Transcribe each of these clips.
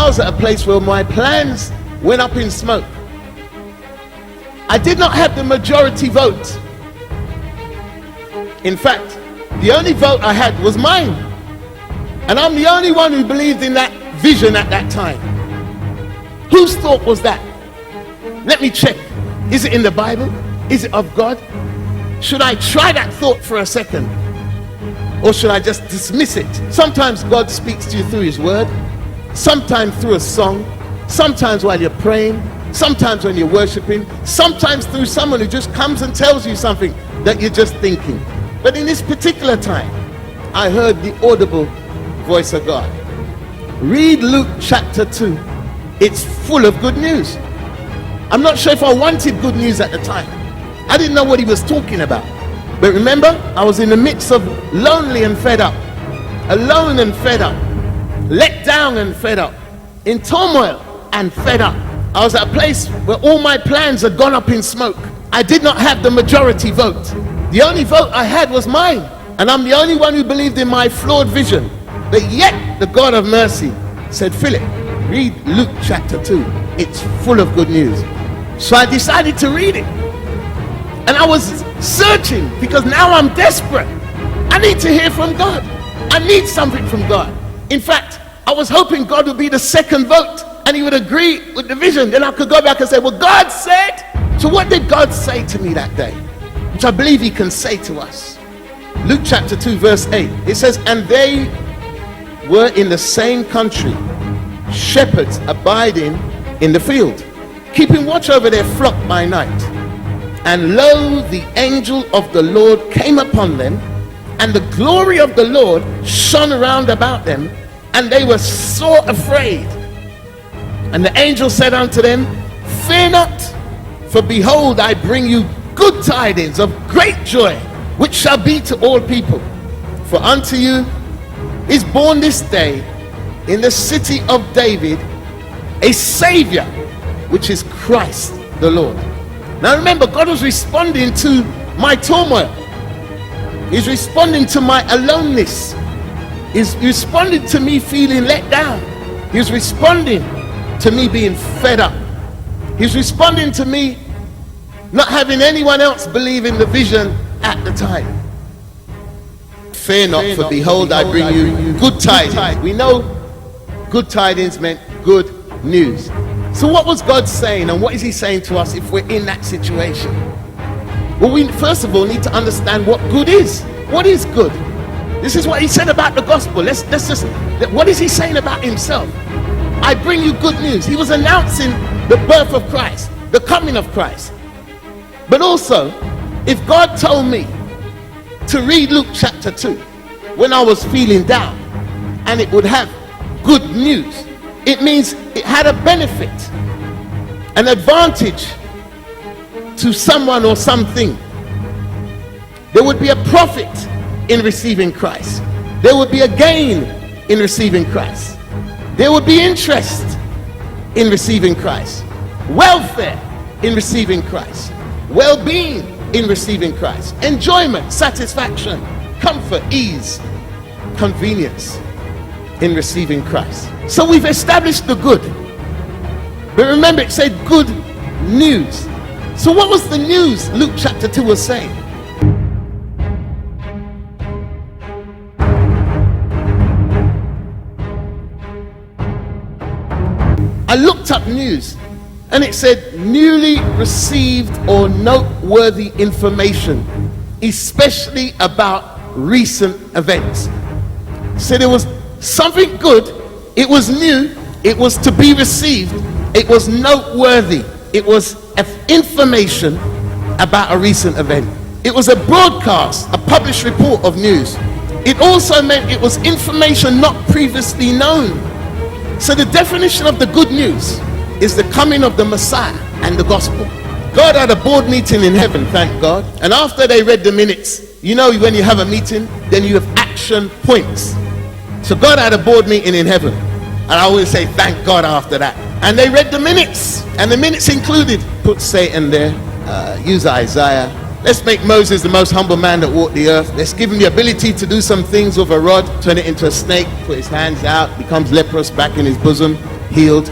I was at a place where my plans went up in smoke. I did not have the majority vote. In fact, the only vote I had was mine. And I'm the only one who believed in that vision at that time. Whose thought was that? Let me check. Is it in the Bible? Is it of God? Should I try that thought for a second? Or should I just dismiss it? Sometimes God speaks to you through his word. Sometimes through a song. Sometimes while you're praying. Sometimes when you're worshiping. Sometimes through someone who just comes and tells you something that you're just thinking. But in this particular time, I heard the audible voice of God. Read Luke chapter 2. It's full of good news. I'm not sure if I wanted good news at the time. I didn't know what he was talking about. But remember, I was in the midst of lonely and fed up. Alone and fed up. Let down and fed up. In turmoil and fed up. I was at a place where all my plans had gone up in smoke. I did not have the majority vote. The only vote I had was mine. And I'm the only one who believed in my flawed vision. But yet, the God of mercy said, Philip, read Luke chapter 2. It's full of good news. So I decided to read it. And I was searching because now I'm desperate. I need to hear from God. I need something from God. In fact, I was hoping God would be the second vote and he would agree with the vision. Then I could go back and say, well, God said. So what did God say to me that day? Which I believe he can say to us. Luke chapter 2 verse 8. It says, and they were in the same country, shepherds abiding in the field, keeping watch over their flock by night. And lo, the angel of the Lord came upon them, and the glory of the Lord shone around about them, and they were sore afraid. And the angel said unto them, fear not, for behold, I bring you good tidings of great joy, which shall be to all people. For unto you is born this day in the city of David a Savior, which is Christ the Lord. Now remember, God was responding to my turmoil. He's responding to my aloneness. He's responding to me feeling let down. He's responding to me being fed up. He's responding to me not having anyone else believe in the vision at the time. Fear not, for behold, I bring you good tidings. We know good tidings meant good news. So what was God saying, and what is he saying to us if we're in that situation? Well, we first of all need to understand what good is. What is good? This is what he said about the gospel. Let's just, what is he saying about himself? I bring you good news. He was announcing the birth of Christ, the coming of Christ. But also, if God told me to read Luke chapter 2 when I was feeling down, and it would have good news, it means it had a benefit, an advantage to someone or something. There would be a profit in receiving Christ. There would be a gain in receiving Christ. There would be interest in receiving Christ. Welfare in receiving Christ. Well-being in receiving Christ. Enjoyment, satisfaction, comfort, ease, convenience in receiving Christ. So we've established the good. But remember, it said good news. So what was the news Luke chapter 2 was saying? I looked up news, and it said newly received or noteworthy information, especially about recent events. So there was something good, it was new, it was to be received, it was noteworthy, it was information about a recent event. It was a broadcast, a published report of news. It also meant it was information not previously known. So the definition of the good news is the coming of the Messiah and the gospel. God had a board meeting in heaven, thank God. And after they read the minutes, you know when you have a meeting, then you have action points. So God had a board meeting in heaven. And I always say thank God after that. And they read the minutes. And the minutes included, put Satan there, use Isaiah. Let's make Moses the most humble man that walked the earth. Let's give him the ability to do some things with a rod, turn it into a snake, put his hands out, becomes leprous back in his bosom. healed.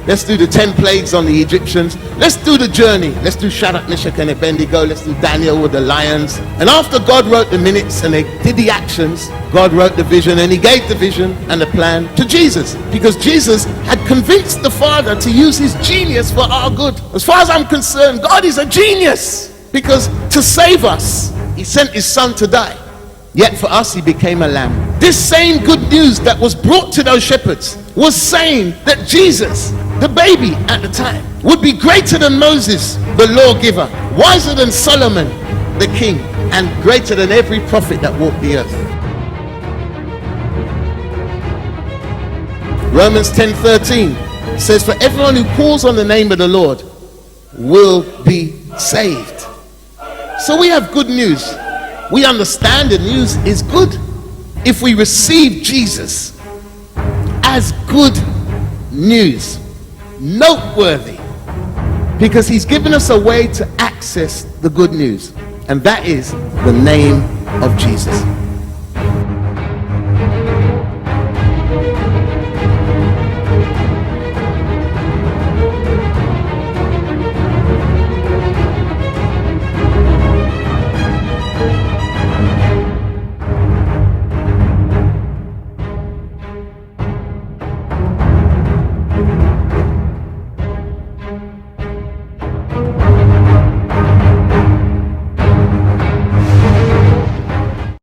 Let's do the 10 plagues on the Egyptians. Let's do the journey. Let's do Shadrach, Meshach, and Abednego. Let's do Daniel with the lions. And after God wrote the minutes and they did the actions, God wrote the vision, and he gave the vision and the plan to Jesus, because Jesus had convinced the Father to use his genius for our good. As far as I'm concerned, God is a genius, because to save us, he sent his son to die. Yet for us, he became a lamb. This same good news that was brought to those shepherds was saying that Jesus, the baby at the time, would be greater than Moses, the lawgiver, wiser than Solomon, the king, and greater than every prophet that walked the earth. Romans 10:13 says, for everyone who calls on the name of the Lord will be saved. So we have good news. We understand the news is good if we receive Jesus as good news, noteworthy, because he's given us a way to access the good news, and that is the name of Jesus.